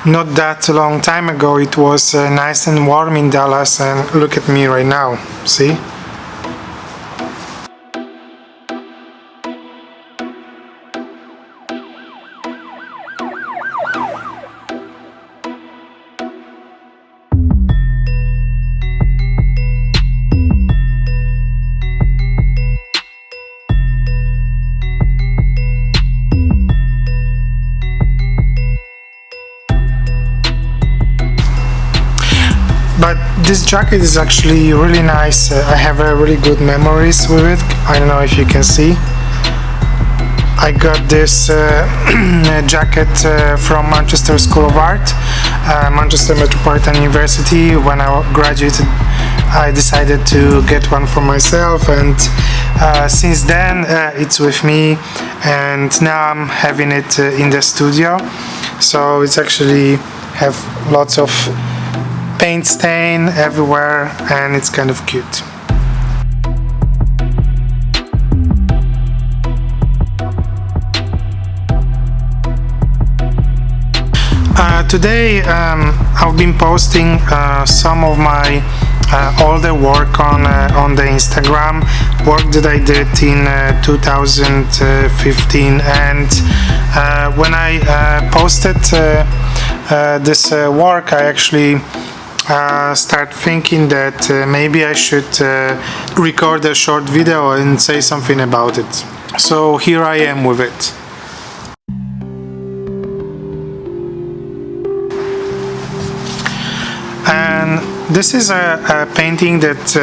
Not that long time ago it was nice and warm in Dallas, and look at me right now, see? But this jacket is actually really nice. I have really good memories with it. I don't know if you can see. I got this jacket from Manchester School of Art, Manchester Metropolitan University. When I graduated, I decided to get one for myself, and since then it's with me, and now I'm having it in the studio. So it's actually have lots of paint stain everywhere, and it's kind of cute. Today I've been posting some of my older work on the Instagram, work that I did in 2015, and when I posted this work, I actually start thinking that maybe I should record a short video and say something about it. So here I am with it. And this is a painting that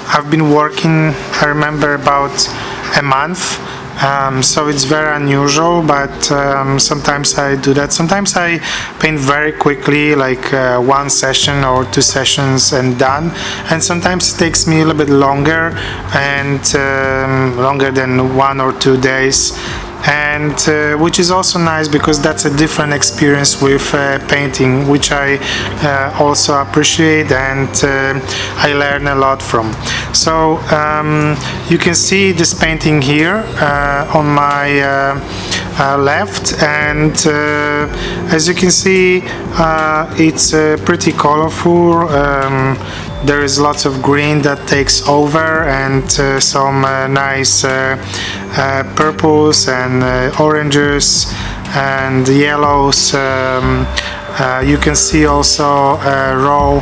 I've been working, I remember, about a month. So it's very unusual, but sometimes I do that. Sometimes I paint very quickly, like one session or two sessions and done, and sometimes it takes me a little bit longer, and longer than 1 or 2 days, and which is also nice because that's a different experience with painting, which I also appreciate, and I learn a lot from. So you can see this painting here on my left, and as you can see it's pretty colorful. There is lots of green that takes over, and some nice purples and oranges and yellows. You can see also raw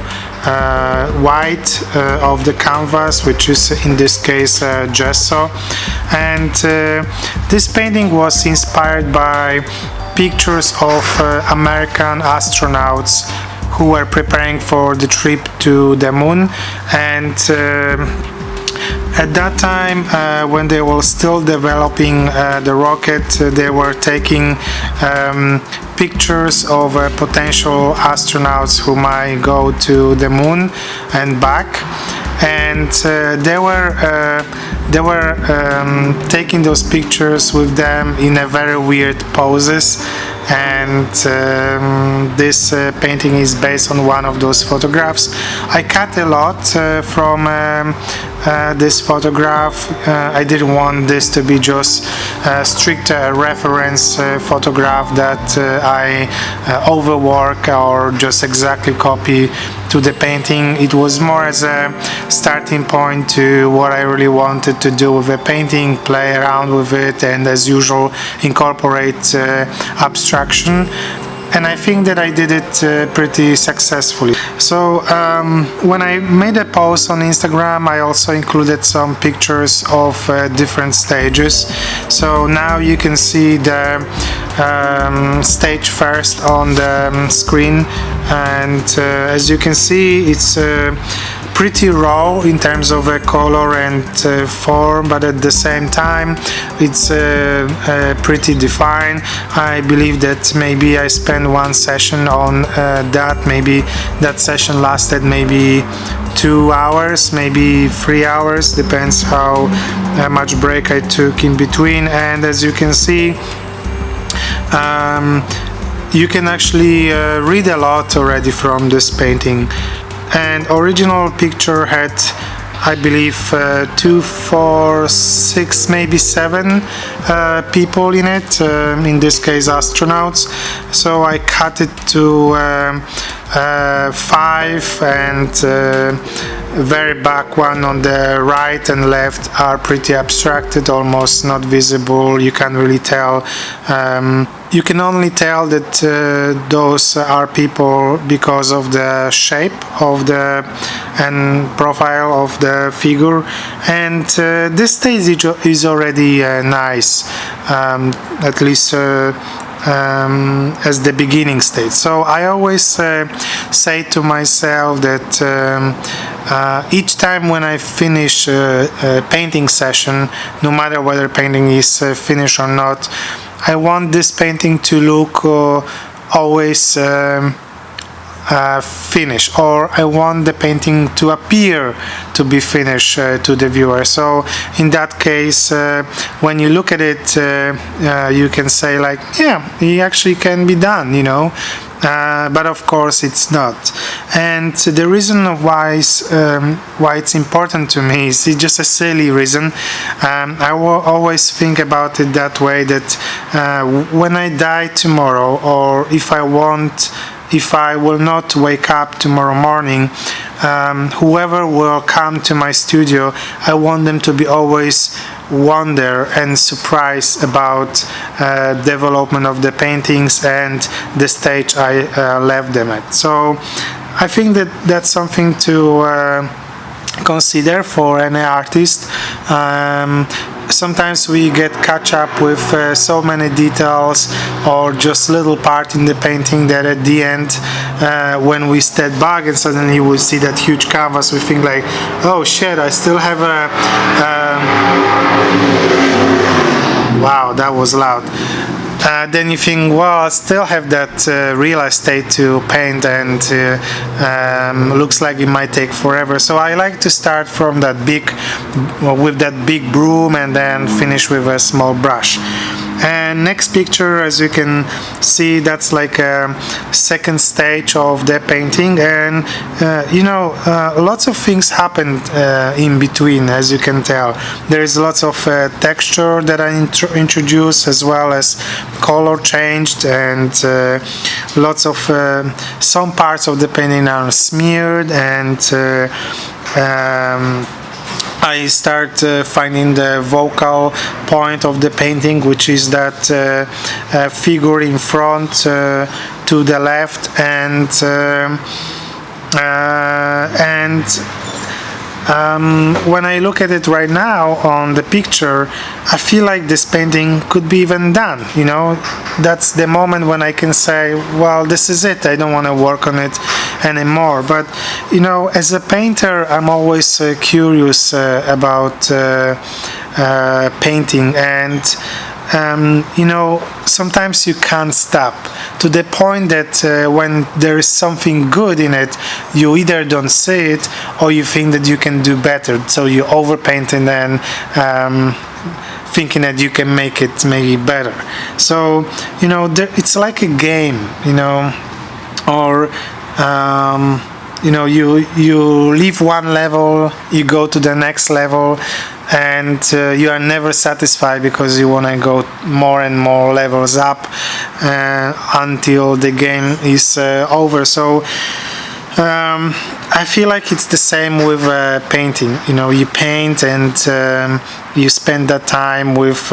white of the canvas, which is in this case gesso. And this painting was inspired by pictures of American astronauts who were preparing for the trip to the moon, and at that time when they were still developing the rocket, they were taking pictures of potential astronauts who might go to the moon and back, and they were taking those pictures with them in a very weird poses. And this painting is based on one of those photographs. I cut a lot from this photograph. I didn't want this to be just a strict reference photograph that I overwork or just exactly copy to the painting. It was more as a starting point to what I really wanted to do with the painting, play around with it, and as usual incorporate abstraction. And I think that I did it pretty successfully. So when I made a post on Instagram, I also included some pictures of different stages. So now you can see the stage first on the screen, and as you can see, it's pretty raw in terms of color and form, but at the same time it's pretty defined. I believe that maybe I spent one session on that. Maybe that session lasted maybe 2 hours, maybe 3 hours, depends how much break I took in between. And as you can see, you can actually read a lot already from this painting. And original picture had I believe 2, 4, 6, maybe 7 people in it, in this case astronauts. So I cut it to 5, and very back one on the right and left are pretty abstracted, almost not visible. You can't really tell. You can only tell that those are people because of the shape of the and profile of the figure, and this stage is already nice, at least as the beginning stage. So I always say to myself that each time when I finish a painting session, no matter whether painting is finished or not, I want this painting to look always finished, or I want the painting to appear to be finished to the viewer. So in that case, when you look at it, you can say like, yeah, it actually can be done, you know. But of course it's not, and the reason why it's important to me is just a silly reason. I will always think about it that way, that when I die tomorrow, or if I will not wake up tomorrow morning, whoever will come to my studio, I want them to be always wonder and surprised about development of the paintings and the stage I left them at. So I think that that's something to consider for any artist. Sometimes we get catch up with so many details or just little part in the painting that at the end, when we step back and suddenly we see that huge canvas, we think like, oh shit, I still have a wow, that was loud. Then you think, well, I still have that real estate to paint, and looks like it might take forever. So I like to start from that with that big broom, and then finish with a small brush. And next picture, as you can see, that's like a second stage of the painting, and lots of things happened in between, as you can tell. There is lots of texture that I introduced, as well as color changed, and lots of some parts of the painting are smeared, and I start finding the vocal point of the painting, which is that figure in front to the left, and when I look at it right now on the picture, I feel like this painting could be even done, you know. That's the moment when I can say, well, this is it, I don't want to work on it anymore. But, you know, as a painter, I'm always curious about painting, and sometimes you can't stop, to the point that when there is something good in it, you either don't see it, or you think that you can do better, so you overpaint, and then thinking that you can make it maybe better. So it's like a game, or you leave one level, you go to the next level, and you are never satisfied, because you want to go more and more levels up until the game is over. So I feel like it's the same with painting. You paint, and you spend that time with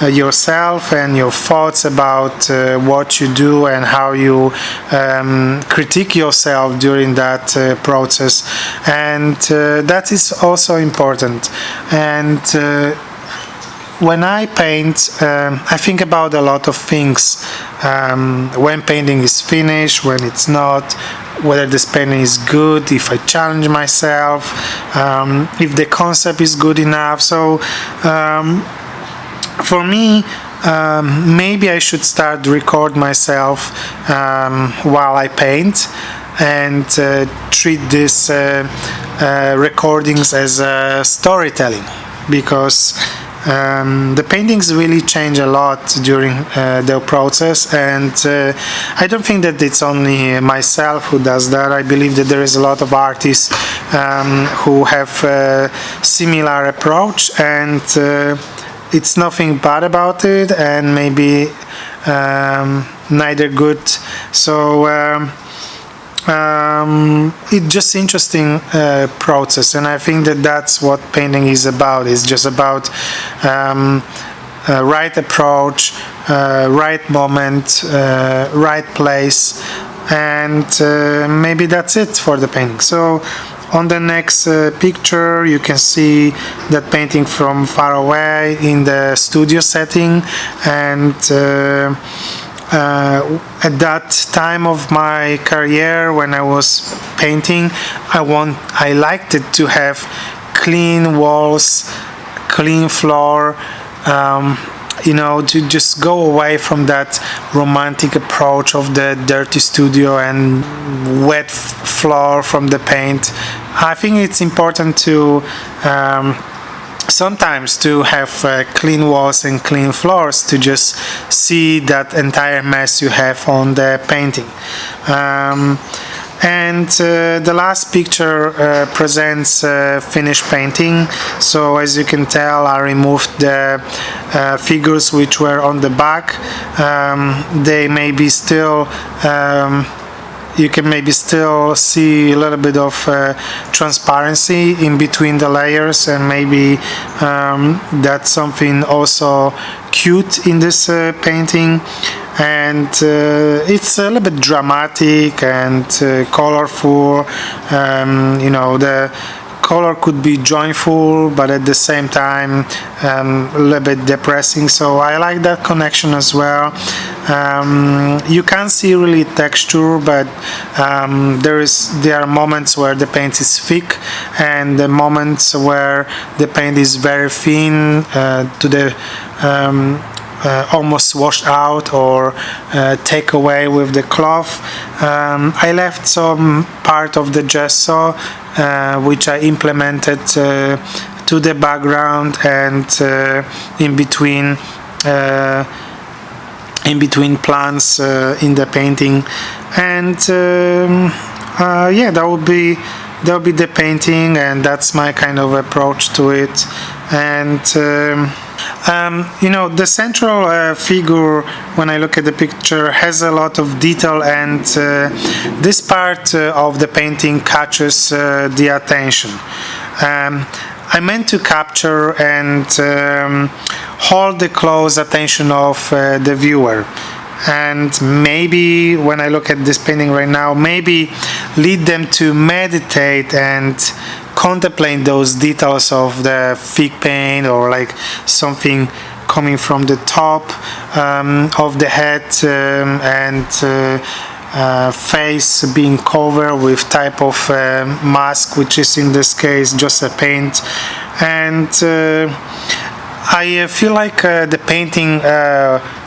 yourself and your thoughts about what you do and how you critique yourself during that process, and that is also important. And when I paint, I think about a lot of things. When painting is finished, when it's not, whether this painting is good, if I challenge myself, if the concept is good enough. So for me, maybe I should start to record myself while I paint, and treat these recordings as storytelling, because The paintings really change a lot during the process, and I don't think that it's only myself who does that. I believe that there is a lot of artists who have a similar approach, and it's nothing bad about it, and maybe neither good. So it's just interesting process, and I think that that's what painting is about. It's just about right approach, right moment, right place, and maybe that's it for the painting. So on the next picture you can see that painting from far away in the studio setting, and at that time of my career when I was painting, I liked it to have clean walls, clean floor, to just go away from that romantic approach of the dirty studio and wet floor from the paint. I think it's important to sometimes to have clean walls and clean floors to just see that entire mess you have on the painting. And the last picture presents finished painting. So as you can tell, I removed the figures which were on the back. They may be still you can maybe still see a little bit of transparency in between the layers, and maybe that's something also cute in this painting. And it's a little bit dramatic and colorful. The color could be joyful, but at the same time a little bit depressing. So I like that connection as well. You can't see really texture, but there are moments where the paint is thick, and the moments where the paint is very thin to the almost washed out or take away with the cloth. I left some part of the gesso which I implemented to the background and in between plants in the painting, and that will be the painting, and that's my kind of approach to it. And the central figure, when I look at the picture, has a lot of detail, and this part of the painting catches the attention. I meant to capture and hold the close attention of the viewer, and maybe when I look at this painting right now, maybe lead them to meditate and contemplate those details of the thick paint, or like something coming from the top of the head and face being covered with type of mask, which is in this case just a paint. And I feel like the painting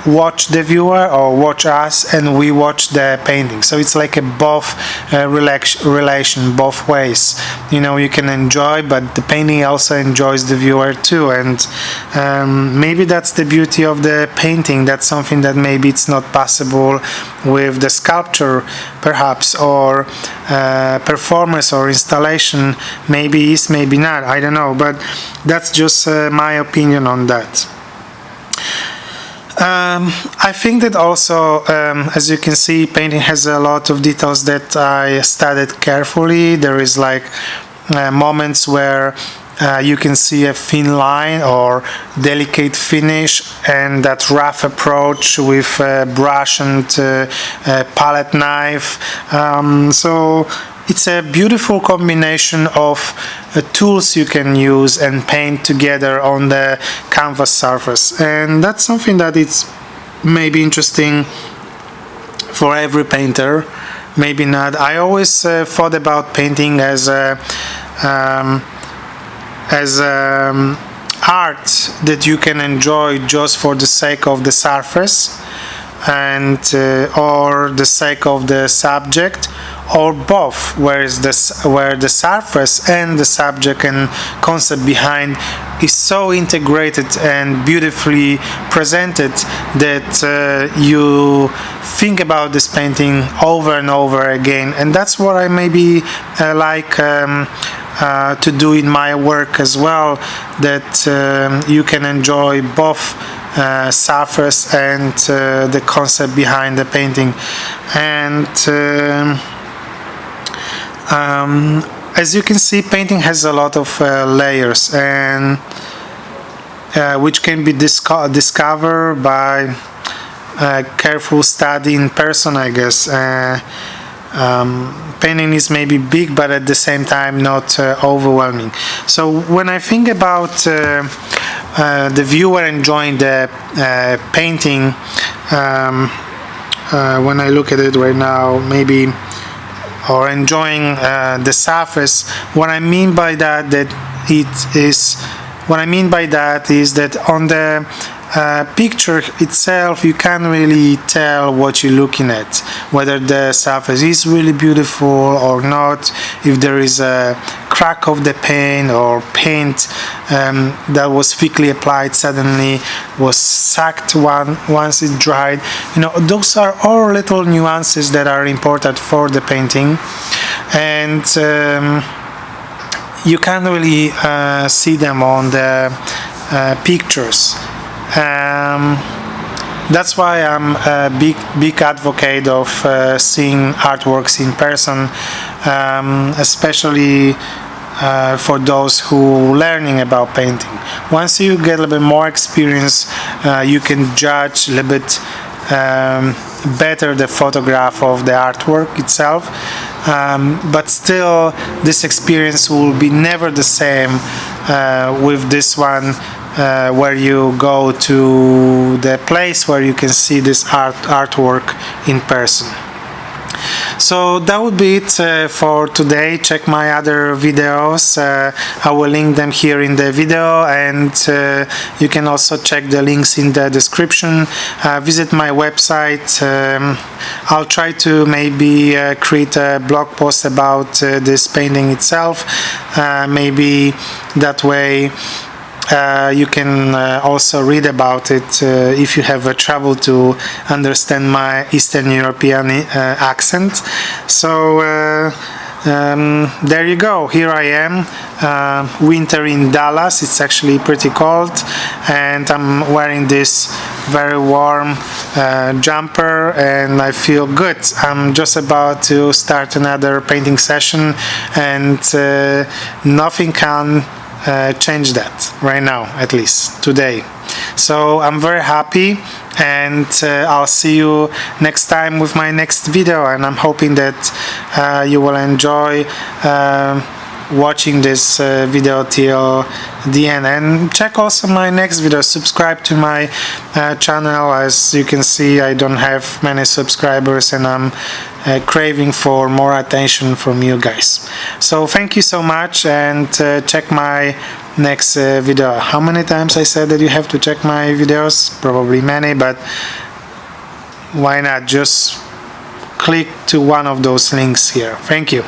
watch the viewer or watch us, and we watch the painting. So it's like a both relation both ways. You can enjoy, but the painting also enjoys the viewer too. And maybe that's the beauty of the painting. That's something that maybe it's not possible with the sculpture, perhaps, or performance or installation. Maybe is, maybe not. I don't know, but that's just my opinion on that. I think that also, as you can see, painting has a lot of details that I studied carefully. There is like moments where you can see a thin line or delicate finish, and that rough approach with brush and palette knife. So it's a beautiful combination of tools you can use and paint together on the canvas surface, and that's something that it's maybe interesting for every painter, maybe not. I always thought about painting as art that you can enjoy just for the sake of the surface and or the sake of the subject, or both, where the surface and the subject and concept behind is so integrated and beautifully presented that you think about this painting over and over again. And that's what I maybe like to do in my work as well, that you can enjoy both surface and the concept behind the painting. And as you can see, painting has a lot of layers, and which can be discovered by careful study in person, I guess. Painting is maybe big, but at the same time not overwhelming. So when I think about the viewer enjoying the painting, when I look at it right now, maybe, or enjoying the surface, what I mean by that is that on the picture itself you can't really tell what you're looking at, whether the surface is really beautiful or not, if there is a crack of the paint or paint that was thickly applied suddenly was sucked once it dried. Those are all little nuances that are important for the painting, and you can't really see them on the pictures. That's why I'm a big advocate of seeing artworks in person, especially for those who are learning about painting. Once you get a little bit more experience, you can judge a little bit better the photograph of the artwork itself, but still this experience will be never the same with this one, where you go to the place where you can see this artwork in person. So that would be it for today. Check my other videos. I will link them here in the video, and you can also check the links in the description. Visit my website. I'll try to maybe create a blog post about this painting itself. Maybe that way you can also read about it if you have trouble to understand my Eastern European accent. So there you go. Here I am, winter in Dallas. It's actually pretty cold, and I'm wearing this very warm jumper, and I feel good. I'm just about to start another painting session, and nothing can change that right now, at least today. So I'm very happy, and I'll see you next time with my next video, and I'm hoping that you will enjoy watching this video till the end. And check also my next video. Subscribe to my channel. As you can see, I don't have many subscribers, and I'm craving for more attention from you guys. So thank you so much, and check my next video. How many times I said that you have to check my videos? Probably many, but why not just click to one of those links here. Thank you.